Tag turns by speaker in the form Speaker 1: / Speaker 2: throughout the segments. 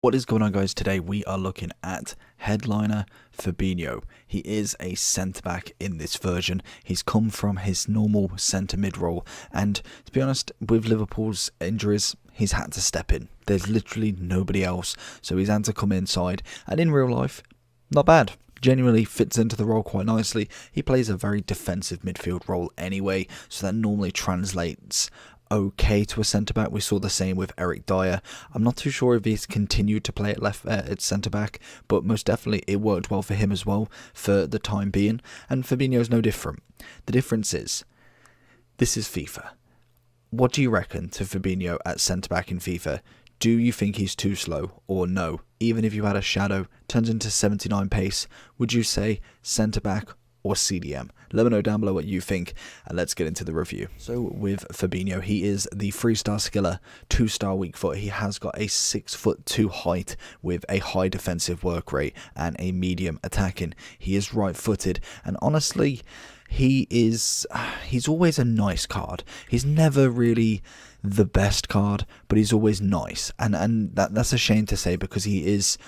Speaker 1: What is going on, guys? Today we are looking at headliner Fabinho. He is a centre-back in this version. He's come from his normal centre-mid role, and to be honest, with Liverpool's injuries, he's had to step in. There's literally nobody else, so he's had to come inside, and in real life, not bad. Genuinely fits into the role quite nicely. He plays a very defensive midfield role anyway, so that normally translates okay to a centre-back. We saw the same with Eric Dyer. I'm not too sure if he's continued to play at centre-back, but most definitely it worked well for him as well for the time being, and Fabinho's no different. The difference is, this is FIFA. What do you reckon to Fabinho at centre-back in FIFA? Do you think he's too slow, or no? Even if you had a shadow, turns into 79 pace, would you say centre-back or CDM? Let me know down below what you think, and let's get into the review. So with Fabinho, he is the 3-star skiller, 2-star weak foot. He has got a 6'2" height with a high defensive work rate and a medium attacking. He is right-footed, and honestly, he's always a nice card. He's never really the best card, but he's always nice, and that's a shame to say because he is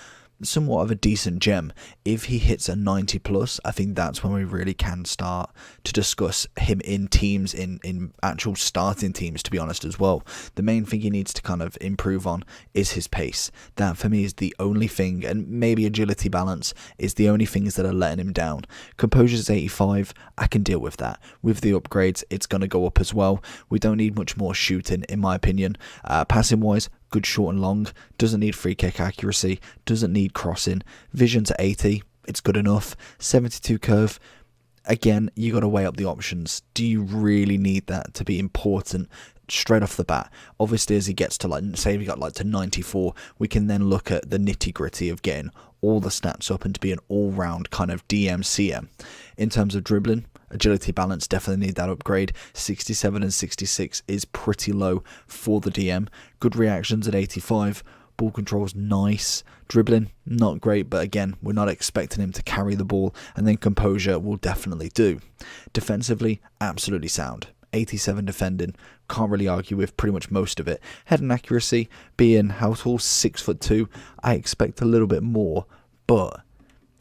Speaker 1: somewhat of a decent gem. If he hits a 90 plus, I think that's when we really can start to discuss him in teams, in actual starting teams, to be honest as well. The main thing he needs to kind of improve on is his pace. That for me is the only thing, and maybe agility balance is the only things that are letting him down. Composure's 85, I can deal with that. With the upgrades, it's going to go up as well. We don't need much more shooting, in my opinion. Passing wise, good short and long, doesn't need free kick accuracy, doesn't need crossing. Vision to 80, it's good enough. 72 curve, again, you got to weigh up the options. Do you really need that to be important straight off the bat? Obviously, as he gets to, like, say we got like to 94, we can then look at the nitty gritty of getting all the stats up and to be an all-round kind of DM-CM. In terms of dribbling, agility balance, definitely need that upgrade. 67 and 66 is pretty low for the DM. Good reactions at 85. Ball control's nice. Dribbling, not great, but again, we're not expecting him to carry the ball. And then composure will definitely do. Defensively, absolutely sound. 87 defending, can't really argue with pretty much most of it. Head and accuracy, being how tall, 6'2", I expect a little bit more, but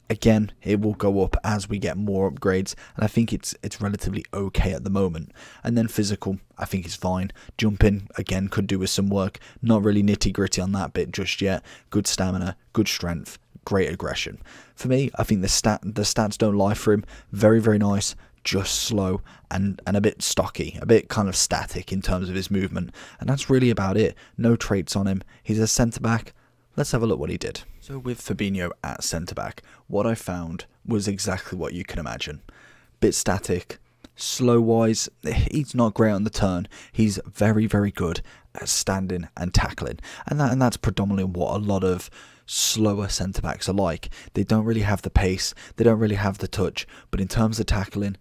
Speaker 1: again, it will go up as we get more upgrades, and I think it's relatively okay at the moment. And then physical, I think is fine. Jumping, again, could do with some work. Not really nitty gritty on that bit just yet. Good stamina, good strength, great aggression. For me, I think the stats don't lie for him. Very, very nice. Just slow and a bit stocky, a bit kind of static in terms of his movement, and that's really about it. No traits on him. He's a centre-back. Let's have a look what he did. So with Fabinho at centre-back, what I found was exactly what you can imagine. Bit static, slow-wise, he's not great on the turn. He's very, very good at standing and tackling, and that's predominantly what a lot of slower centre-backs are like. They don't really have the pace, they don't really have the touch, but in terms of tackling,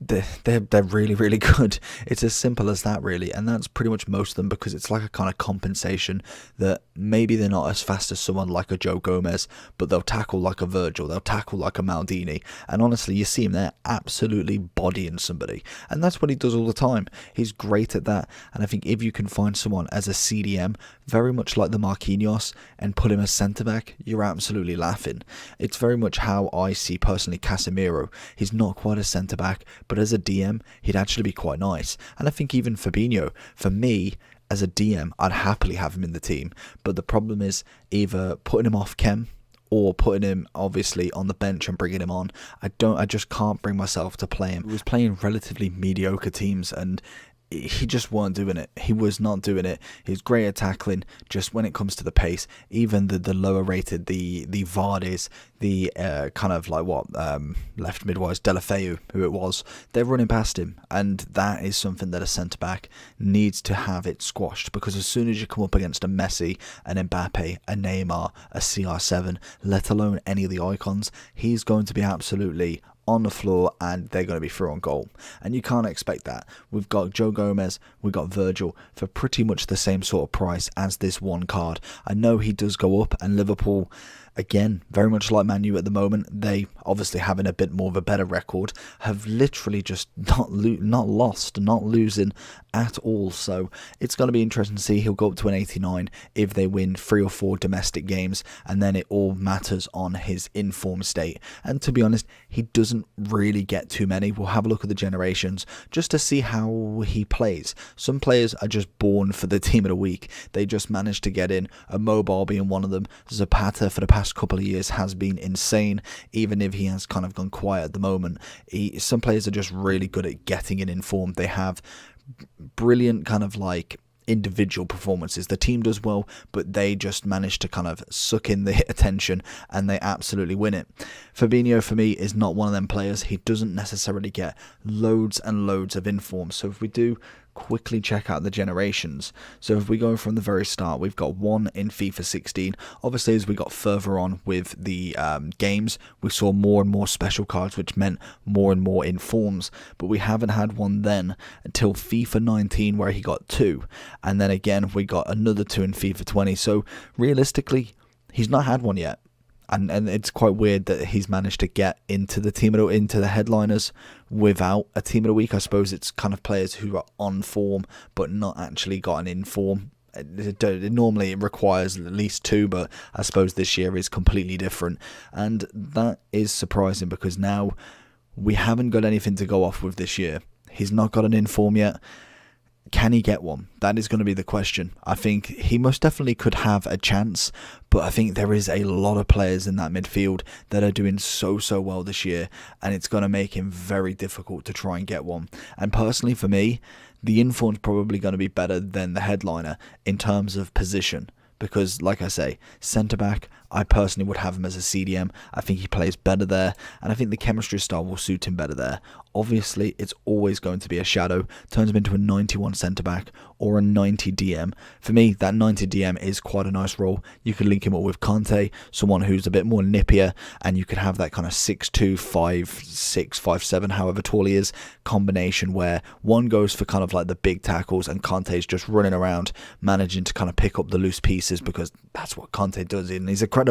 Speaker 1: they're really, really good. It's as simple as that, really, and that's pretty much most of them, because it's like a kind of compensation that maybe they're not as fast as someone like a Joe Gomez, but they'll tackle like a Virgil, they'll tackle like a Maldini, and honestly, you see him there absolutely bodying somebody, and that's what he does all the time. He's great at that, and I think if you can find someone as a CDM, very much like the Marquinhos, and put him as centre-back, you're absolutely laughing. It's very much how I see personally Casemiro. He's not quite a centre-back, but as a DM, he'd actually be quite nice. And I think even Fabinho, for me, as a DM, I'd happily have him in the team. But the problem is either putting him off chem or putting him obviously on the bench and bringing him on. I just can't bring myself to play him. He was playing relatively mediocre teams, and he just weren't doing it. He was not doing it. He's great at tackling, just when it comes to the pace. Even the lower rated, the Vardes, the kind of like left midwise, Delafeu, who it was, they're running past him, and that is something that a centre back needs to have it squashed, because as soon as you come up against a Messi, an Mbappe, a Neymar, a CR7, let alone any of the icons, he's going to be absolutely on the floor, and they're going to be through on goal, and you can't expect that. We've got Joe Gomez, we've got Virgil for pretty much the same sort of price as this one card. I know he does go up, and Liverpool, again, very much like Man U at the moment, they obviously having a bit more of a better record, have literally just not losing at all. So it's going to be interesting to see. He'll go up to an 89 if they win 3 or 4 domestic games, and then it all matters on his informed state. And to be honest, he doesn't really get too many. We'll have a look at the generations just to see how he plays. Some players are just born for the team of the week. They just managed to get in, a Mobile being one of them. Zapata for the past couple of years has been insane, even if he has kind of gone quiet at the moment. Some players are just really good at getting in informed. They have brilliant kind of like individual performances. The team does well, but they just manage to kind of suck in the attention and they absolutely win it. Fabinho for me is not one of them players. He doesn't necessarily get loads and loads of inform. So if we do quickly check out the generations, so if we go from the very start, we've got 1 in FIFA 16. Obviously, as we got further on with the games, we saw more and more special cards, which meant more and more informs, but we haven't had one then until FIFA 19, where he got 2, and then again we got another 2 in FIFA 20. So realistically, he's not had one yet. And it's quite weird that he's managed to get into the headliners without a team of the week. I suppose it's kind of players who are on form but not actually got an inform. Normally it requires at least 2, but I suppose this year is completely different. And that is surprising because now we haven't got anything to go off with this year. He's not got an inform yet. Can he get one? That is going to be the question. I think he most definitely could have a chance, but I think there is a lot of players in that midfield that are doing so well this year, and it's going to make him very difficult to try and get one. And personally for me, the inform's probably going to be better than the headliner in terms of position. Because, like I say, centre-back, I personally would have him as a CDM. I think he plays better there, and I think the chemistry style will suit him better there. Obviously, it's always going to be a shadow. Turns him into a 91 centre-back or a 90 DM. For me, that 90 DM is quite a nice role. You could link him up with Conte, someone who's a bit more nippier, and you could have that kind of 6'2", 5'6", 5'7", however tall he is, combination where one goes for kind of like the big tackles, and Conte's just running around, managing to kind of pick up the loose pieces, because that's what Conte does, and he's incredible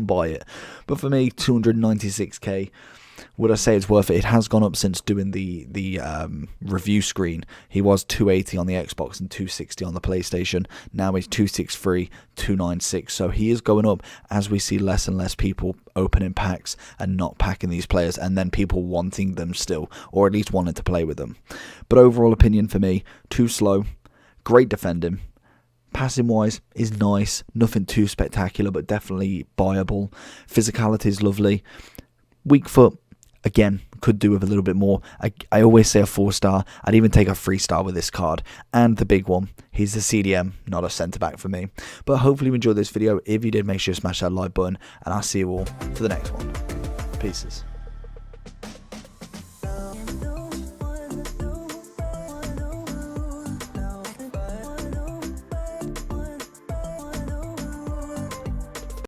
Speaker 1: by it. But for me, 296k, would I say it's worth it? It has gone up since doing the review screen. He was 280 on the Xbox and 260 on the PlayStation. Now he's 263, 296. So he is going up as we see less and less people opening packs and not packing these players, and then people wanting them still, or at least wanting to play with them. But overall opinion for me, too slow. Great defending. Passing wise is nice, nothing too spectacular, but definitely buyable. Physicality is lovely. Weak foot, again, could do with a little bit more. I always say a 4-star. I'd even take a 3-star with this card. And the big one, he's a CDM, not a centre-back for me. But hopefully you enjoyed this video. If you did, make sure to smash that like button, and I'll see you all for the next one. Peace.